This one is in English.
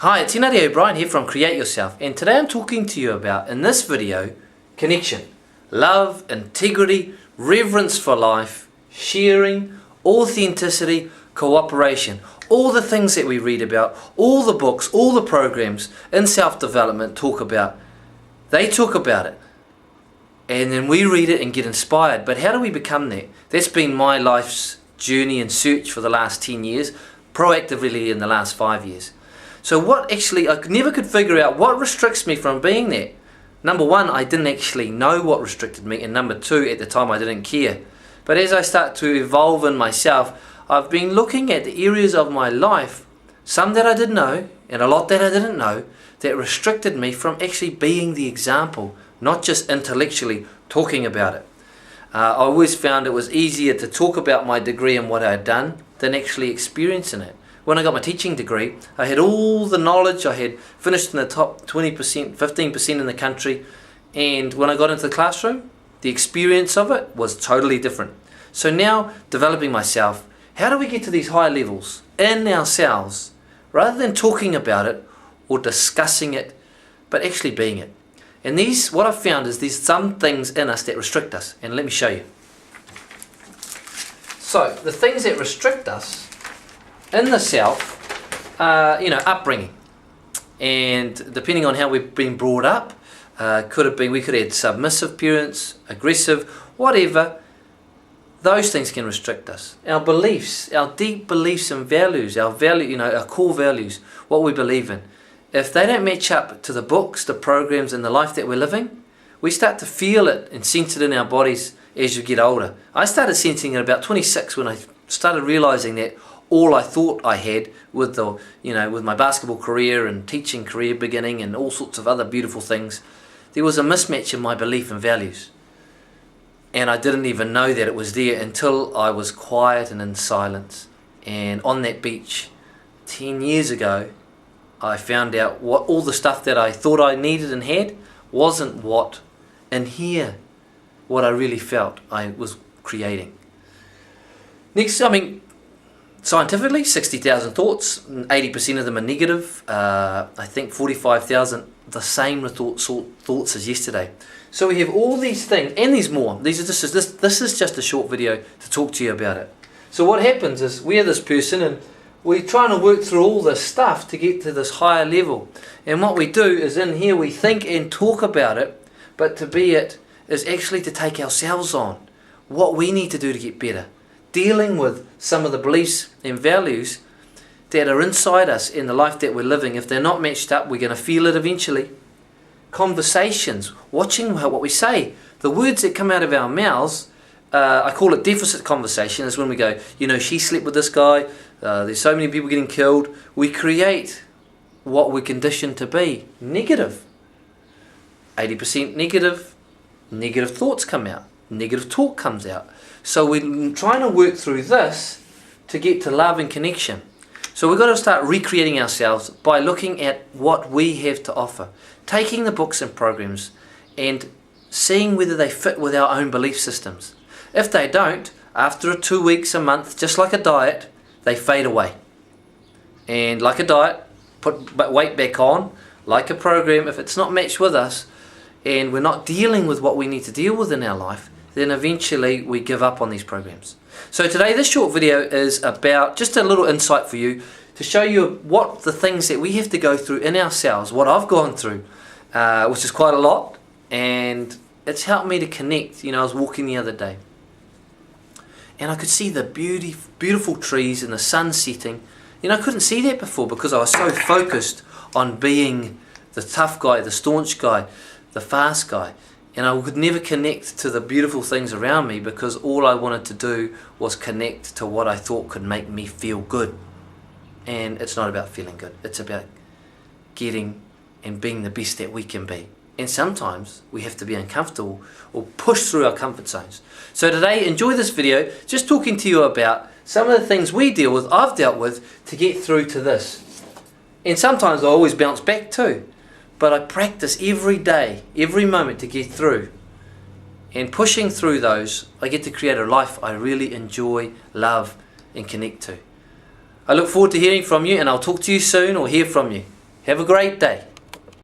Hi, it's Inari O'Brien here from Create Yourself, and today I'm talking to you about, in this video, connection, love, integrity, reverence for life, sharing, authenticity, cooperation, all the things that we read about, all the books, all the programs in self-development talk about. They talk about it, and then we read it and get inspired. But how do we become that? That's been my life's journey and search for the last 10 years, proactively in the last 5 years. So what actually, I never could figure out what restricts me from being there. Number one, I didn't actually know what restricted me, and number two, at the time I didn't care. But as I start to evolve in myself, I've been looking at the areas of my life, some that I did know, and a lot that I didn't know, that restricted me from actually being the example, not just intellectually talking about it. I always found it was easier to talk about my degree and what I had done than actually experiencing it. When I got my teaching degree, I had all the knowledge, I had finished in the top 20%, 15% in the country, and when I got into the classroom, the experience of it was totally different. So now, developing myself, how do we get to these high levels in ourselves, rather than talking about it or discussing it, but actually being it? And what I've found is there's some things in us that restrict us, and let me show you. So, the things that restrict us in the self, upbringing, and depending on how we've been brought up, could have been, we could have had submissive parents, aggressive, whatever. Those things can restrict us. Our beliefs, our deep beliefs and values, our core values, what we believe in. If they don't match up to the books, the programs, and the life that we're living, we start to feel it and sense it in our bodies as you get older. I started sensing it about 26 when I started realizing that all I thought I had with my basketball career and teaching career beginning and all sorts of other beautiful things, there was a mismatch in my belief and values. And I didn't even know that it was there until I was quiet and in silence. And on that beach 10 years ago, I found out what all the stuff that I thought I needed and had wasn't what in here, what I really felt I was creating. Next, scientifically, 60,000 thoughts, 80% of them are negative. I think 45,000, the same thoughts as yesterday. So we have all these things, and there's more. This is just a short video to talk to you about it. So what happens is, we're this person, and we're trying to work through all this stuff to get to this higher level. And what we do is, in here, we think and talk about it, but to be it is actually to take ourselves on. What we need to do to get better. Dealing with some of the beliefs and values that are inside us in the life that we're living. If they're not matched up, we're going to feel it eventually. Conversations, watching what we say. The words that come out of our mouths, I call it deficit conversation, is when we go, she slept with this guy, there's so many people getting killed. We create what we're conditioned to be. Negative. 80% negative. Negative thoughts come out. Negative talk comes out. So we're trying to work through this to get to love and connection. So we've got to start recreating ourselves by looking at what we have to offer. Taking the books and programs and seeing whether they fit with our own belief systems. If they don't, after 2 weeks, a month, just like a diet, they fade away. And like a diet, put weight back on. Like a program, if it's not matched with us and we're not dealing with what we need to deal with in our life, then eventually we give up on these programs. So today, this short video is about just a little insight for you to show you what the things that we have to go through in ourselves, what I've gone through, which is quite a lot, and it's helped me to connect. I was walking the other day, and I could see the beautiful trees and the sun setting. I couldn't see that before because I was so focused on being the tough guy, the staunch guy, the fast guy. And I could never connect to the beautiful things around me because all I wanted to do was connect to what I thought could make me feel good. And it's not about feeling good. It's about getting and being the best that we can be. And sometimes we have to be uncomfortable or push through our comfort zones. So today, enjoy this video, just talking to you about some of the things we deal with, I've dealt with, to get through to this. And sometimes I always bounce back too. But I practice every day, every moment to get through. And pushing through those, I get to create a life I really enjoy, love, and connect to. I look forward to hearing from you, and I'll talk to you soon or hear from you. Have a great day.